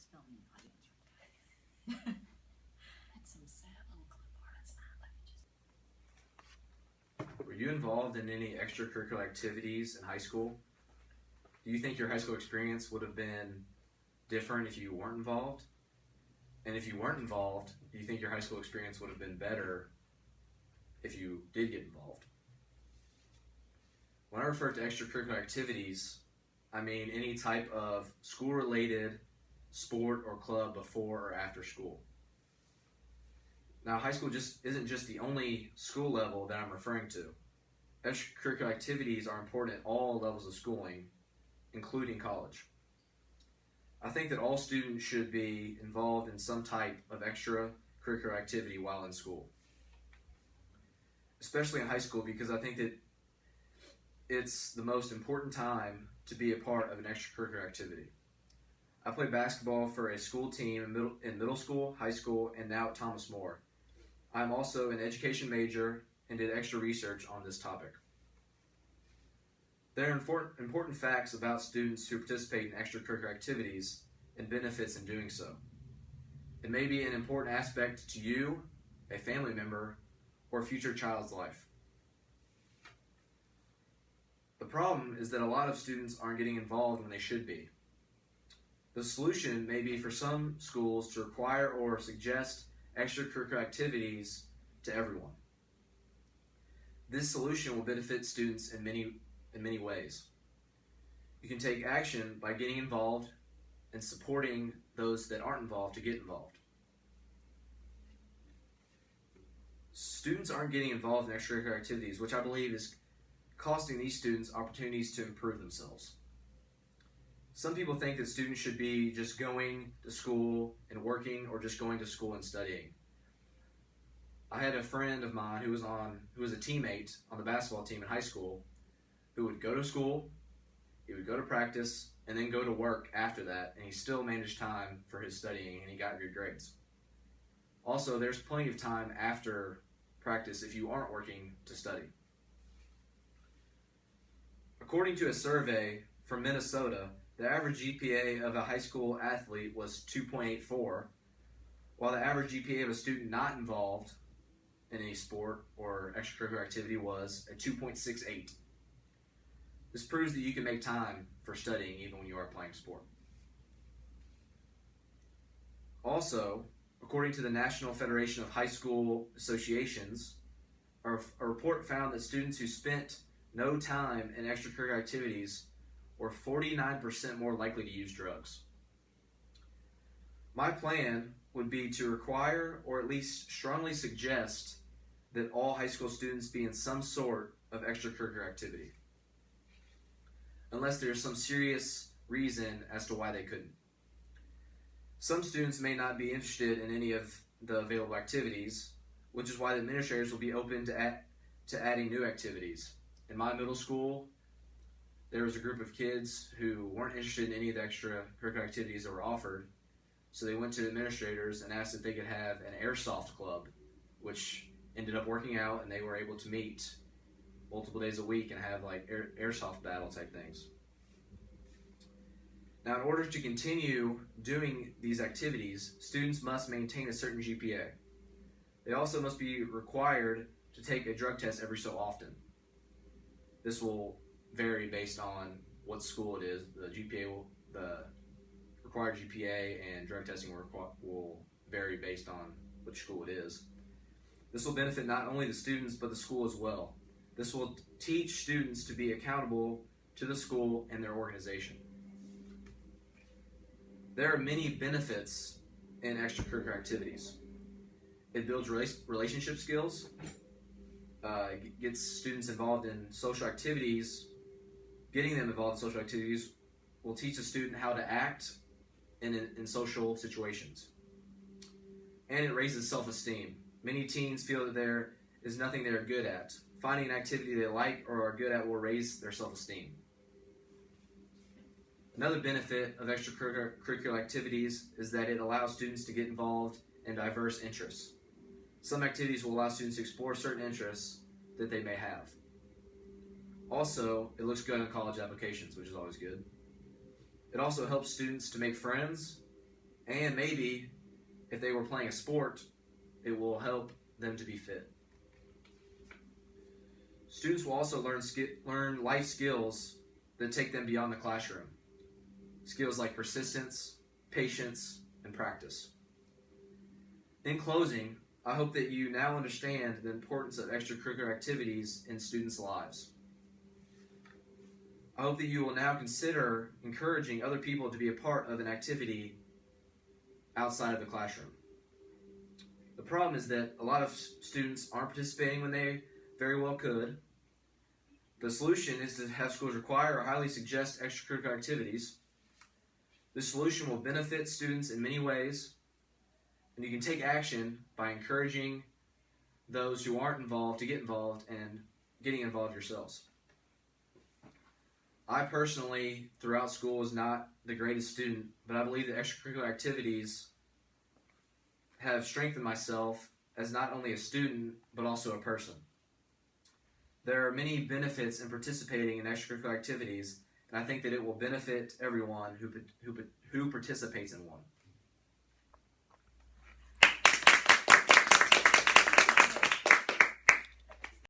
spell me audience. That's some sad little clip art. It's not. Let me just. Were you involved in any extracurricular activities in high school? Do you think your high school experience would have been different if you weren't involved? And if you weren't involved, do you think your high school experience would have been better if you did get involved? When I refer to extracurricular activities, I mean any type of school-related sport or club before or after school. Now, high school isn't just the only school level that I'm referring to. Extracurricular activities are important at all levels of schooling, including college. I think that all students should be involved in some type of extracurricular activity while in school, especially in high school, because I think that it's the most important time to be a part of an extracurricular activity. I played basketball for a school team in middle school, high school, and now at Thomas More. I'm also an education major and did extra research on this topic. There are important facts about students who participate in extracurricular activities and benefits in doing so. It may be an important aspect to you, a family member, or a future child's life. The problem is that a lot of students aren't getting involved when they should be. The solution may be for some schools to require or suggest extracurricular activities to everyone. This solution will benefit students in many ways. You can take action by getting involved and supporting those that aren't involved to get involved. Students aren't getting involved in extracurricular activities, which I believe is costing these students opportunities to improve themselves. Some people think that students should be just going to school and working, or just going to school and studying. I had a friend of mine who was a teammate on the basketball team in high school, who would go to school, he would go to practice, and then go to work after that, and he still managed time for his studying, and he got good grades. Also, there's plenty of time after practice if you aren't working to study. According to a survey from Minnesota, the average GPA of a high school athlete was 2.84, while the average GPA of a student not involved in any sport or extracurricular activity was a 2.68. This proves that you can make time for studying even when you are playing sport. Also, according to the National Federation of High School Associations, a report found that students who spent no time in extracurricular activities were 49% more likely to use drugs. My plan would be to require, or at least strongly suggest, that all high school students be in some sort of extracurricular activity, unless there's some serious reason as to why they couldn't. Some students may not be interested in any of the available activities, which is why the administrators will be open to adding new activities. In my middle school, there was a group of kids who weren't interested in any of the extracurricular activities that were offered, so they went to the administrators and asked if they could have an airsoft club, which ended up working out, and they were able to meet multiple days a week and have like airsoft battle type things. Now, in order to continue doing these activities, students must maintain a certain GPA. They also must be required to take a drug test every so often. This will vary based on what school it is. The required GPA and drug testing will vary based on which school it is. This will benefit not only the students but the school as well. This will teach students to be accountable to the school and their organization. There are many benefits in extracurricular activities. It builds relationship skills, it gets students involved in social activities. Getting them involved in social activities will teach a student how to act in social situations. And it raises self-esteem. Many teens feel that there is nothing they're good at. Finding an activity they like or are good at will raise their self-esteem. Another benefit of extracurricular activities is that it allows students to get involved in diverse interests. Some activities will allow students to explore certain interests that they may have. Also, it looks good on college applications, which is always good. It also helps students to make friends And maybe if they were playing a sport, it will help them to be fit. Students will also learn life skills that take them beyond the classroom. Skills like persistence, patience, and practice. In closing, I hope that you now understand the importance of extracurricular activities in students' lives. I hope that you will now consider encouraging other people to be a part of an activity outside of the classroom. The problem is that a lot of students aren't participating when they very well could. The solution is to have schools require or highly suggest extracurricular activities. This solution will benefit students in many ways, and you can take action by encouraging those who aren't involved to get involved and getting involved yourselves. I personally, throughout school, was not the greatest student, but I believe that extracurricular activities have strengthened myself as not only a student, but also a person. There are many benefits in participating in extracurricular activities, and I think that it will benefit everyone who participates in one.